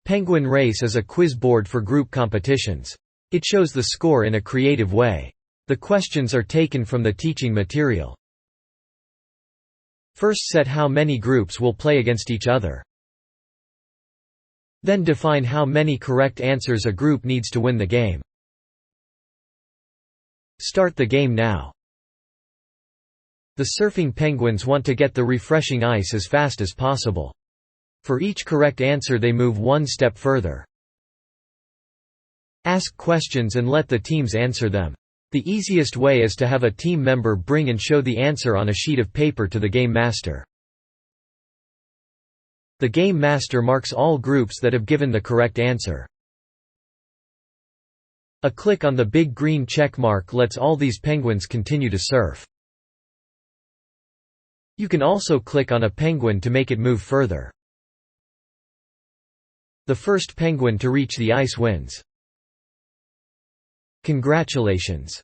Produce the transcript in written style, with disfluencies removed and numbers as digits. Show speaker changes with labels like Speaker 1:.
Speaker 1: Penguin Race is a quiz board for group competitions. It shows the score in a creative way. The questions are taken from the teaching material. First set how many groups will play against each other. Then define how many correct answers a group needs to win the game. Start the game now. The surfing penguins want to get the refreshing ice as fast as possible. For each correct answer they move one step further. Ask questions and let the teams answer them. The easiest way is to have a team member bring and show the answer on a sheet of paper to the game master. The game master marks all groups that have given the correct answer. A click on the big green check mark lets all these penguins continue to surf. You can also click on a penguin to make it move further. The first penguin to reach the ice wins. Congratulations!